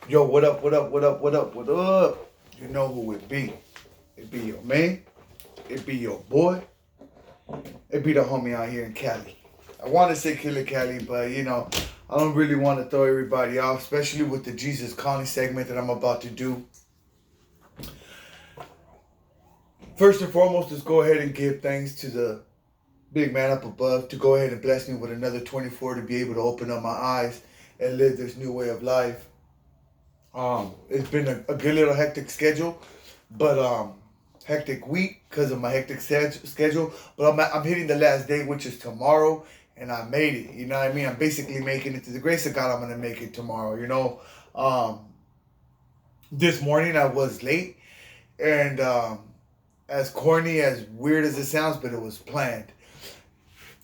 Yo, what up, what up, what up, what up, what up? You know who it be. It be your man. It be your boy. It be the homie out here in Cali. I want to say Killer Cali, but I don't really want to throw everybody off, especially with the Jesus Calling segment that I'm about to do. First and foremost, let's go ahead and give thanks to the big man up above to go ahead and bless me with another 24 to be able to open up my eyes and live this new way of life. It's been a good little hectic schedule, but hectic week because of my hectic schedule. But I'm hitting the last day, which is tomorrow, and I made it. You know what I mean? I'm basically making it. To the grace of God, I'm gonna make it tomorrow. This morning I was late, and as corny, as weird as it sounds, but it was planned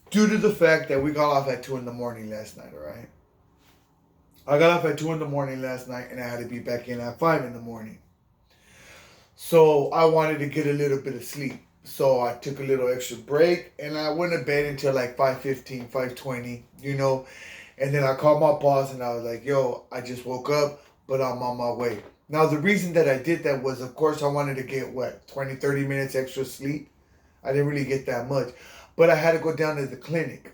due to the fact that we got off at 2 in the morning last night. All right. I got off at 2 in the morning last night and I had to be back in at 5 in the morning. So I wanted to get a little bit of sleep. So I took a little extra break and I went to bed until like 5:15, 5:20, And then I called my boss and I was like, yo, I just woke up, but I'm on my way. Now, the reason that I did that was, of course, I wanted to get, 20, 30 minutes extra sleep. I didn't really get that much. But I had to go down to the clinic.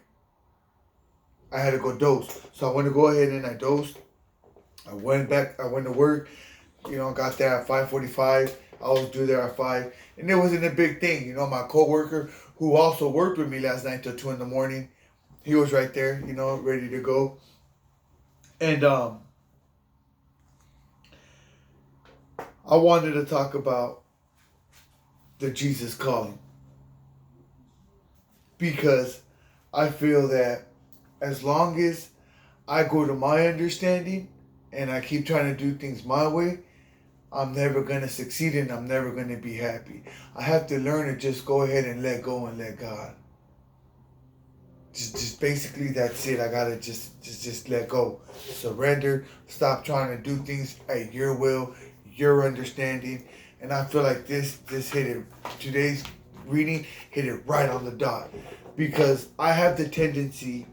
I had to go dose. So I went to go ahead and I dosed. I went to work, got there at 5:45. I was due there at 5. And it wasn't a big thing. My coworker who also worked with me last night till 2 in the morning, he was right there, ready to go. And I wanted to talk about the Jesus calling. Because I feel that as long as I go to my understanding and I keep trying to do things my way, I'm never going to succeed and I'm never going to be happy. I have to learn to just go ahead and let go and let God. Just basically that's it. I got to just let go. Surrender. Stop trying to do things at your will, your understanding. And I feel like this hit it. Today's reading hit it right on the dot. Because I have the tendency,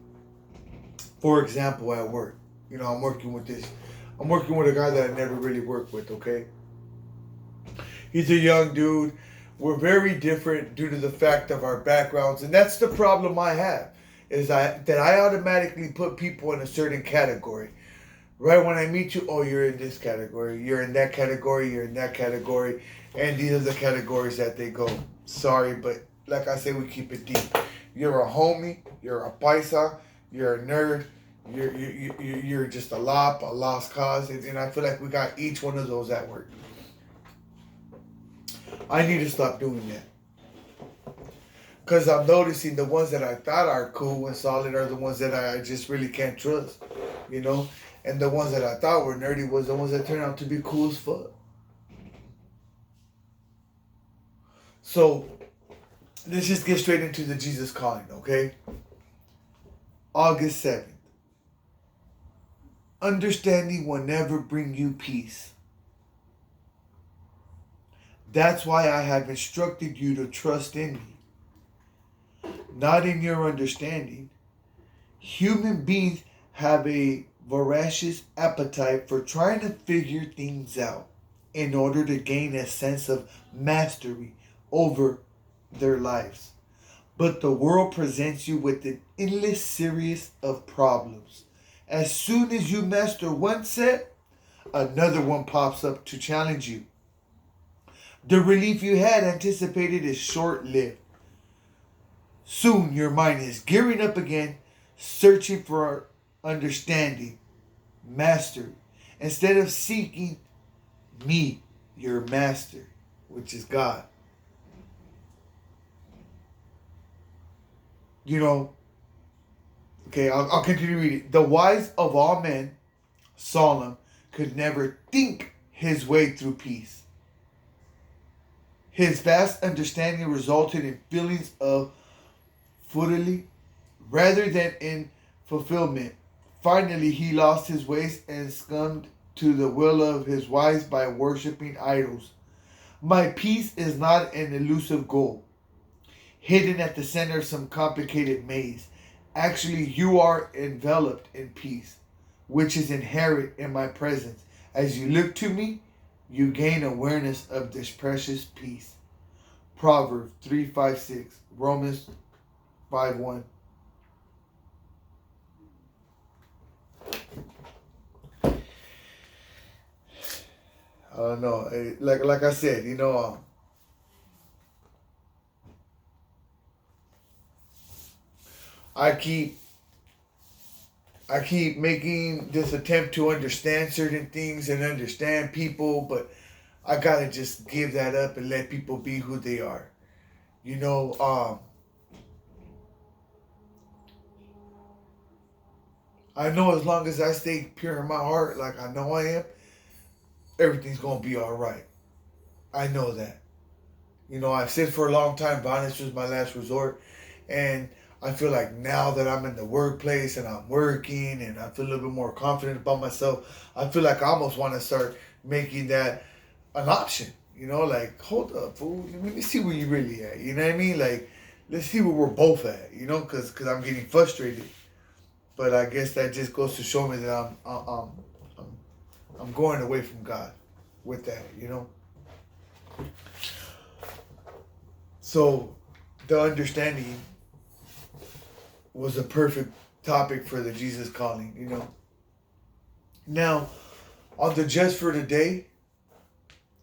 for example, at work. I'm working with a guy that I never really worked with, okay? He's a young dude. We're very different due to the fact of our backgrounds. And that's the problem I have, is that I automatically put people in a certain category. Right when I meet you, oh, you're in this category, you're in that category, you're in that category. And these are the categories that they go. Sorry, but like I say, we keep it deep. You're a homie, you're a paisa, you're a nerd, you're just a lost cause, and I feel like we got each one of those at work. I need to stop doing that. Because I'm noticing the ones that I thought are cool and solid are the ones that I just really can't trust, And the ones that I thought were nerdy was the ones that turned out to be cool as fuck. So, let's just get straight into the Jesus calling, okay? August 7th. Understanding will never bring you peace. That's why I have instructed you to trust in me, not in your understanding. Human beings have a voracious appetite for trying to figure things out in order to gain a sense of mastery over their lives. But the world presents you with an endless series of problems. As soon as you master one set, another one pops up to challenge you. The relief you had anticipated is short-lived. Soon your mind is gearing up again, searching for understanding, mastery, instead of seeking me, your master, which is God. Okay, I'll continue reading. The wise of all men, Solomon, could never think his way through peace. His vast understanding resulted in feelings of futility rather than in fulfillment. Finally, he lost his ways and succumbed to the will of his wives by worshipping idols. My peace is not an elusive goal, hidden at the center of some complicated maze. Actually, you are enveloped in peace, which is inherent in my presence, As you look to me, you gain awareness of this precious peace. Proverbs 3:5-6, Romans 5:1. I don't know. Like I said, I keep making this attempt to understand certain things and understand people, but I gotta just give that up and let people be who they are. You know, I know as long as I stay pure in my heart, like I know I am, everything's gonna be all right. I know that. I've said for a long time, violence was my last resort, and I feel like now that I'm in the workplace and I'm working and I feel a little bit more confident about myself, I feel like I almost want to start making that an option. Like, hold up, fool. Let me see where you really at. You know what I mean? Like, let's see where we're both at. Because I'm getting frustrated. But I guess that just goes to show me that I'm going away from God with that. So the understanding was a perfect topic for the Jesus calling. Now, on the Just for Today,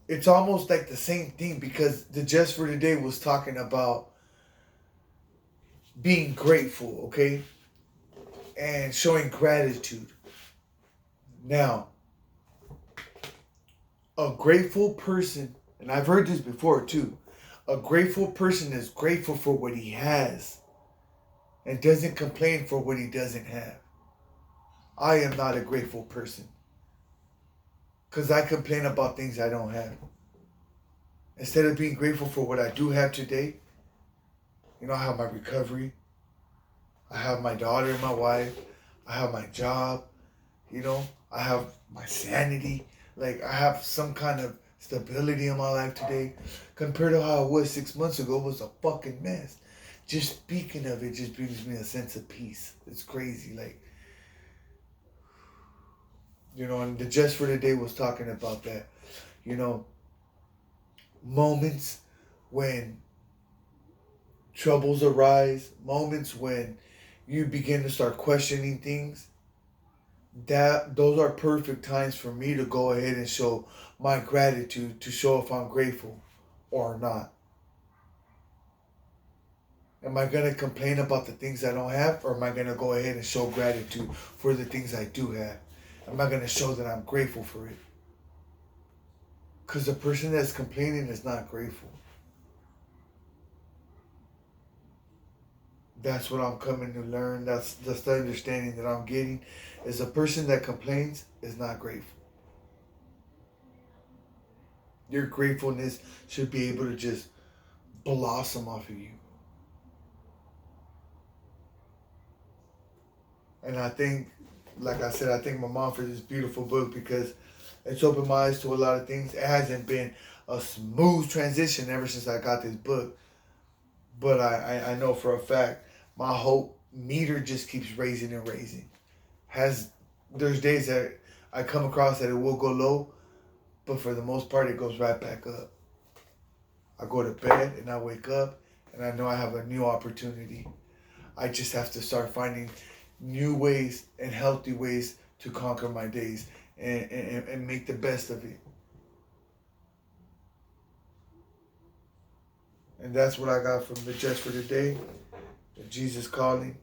it's almost like the same thing because the Just for Today was talking about being grateful, okay? And showing gratitude. Now, a grateful person, and I've heard this before too, a grateful person is grateful for what he has and doesn't complain for what he doesn't have. I am not a grateful person because I complain about things I don't have. Instead of being grateful for what I do have today, I have my recovery, I have my daughter and my wife, I have my job, I have my sanity. Like, I have some kind of stability in my life today compared to how it was 6 months ago. It was a fucking mess. Just speaking of it just brings me a sense of peace. It's crazy. Like, and the Just for Today was talking about that. Moments when troubles arise, moments when you begin to start questioning things, those are perfect times for me to go ahead and show my gratitude, to show if I'm grateful or not. Am I going to complain about the things I don't have, or am I going to go ahead and show gratitude for the things I do have? Am I going to show that I'm grateful for it? Because the person that's complaining is not grateful. That's what I'm coming to learn. That's the understanding that I'm getting. Is a person that complains is not grateful. Your gratefulness should be able to just blossom off of you. And I think, like I said, I thank my mom for this beautiful book because it's opened my eyes to a lot of things. It hasn't been a smooth transition ever since I got this book. But I know for a fact my hope meter just keeps raising and raising. There's days that I come across that it will go low, but for the most part it goes right back up. I go to bed and I wake up and I know I have a new opportunity. I just have to start finding new ways and healthy ways to conquer my days and make the best of it. And that's what I got from the Just for Today, the Jesus calling.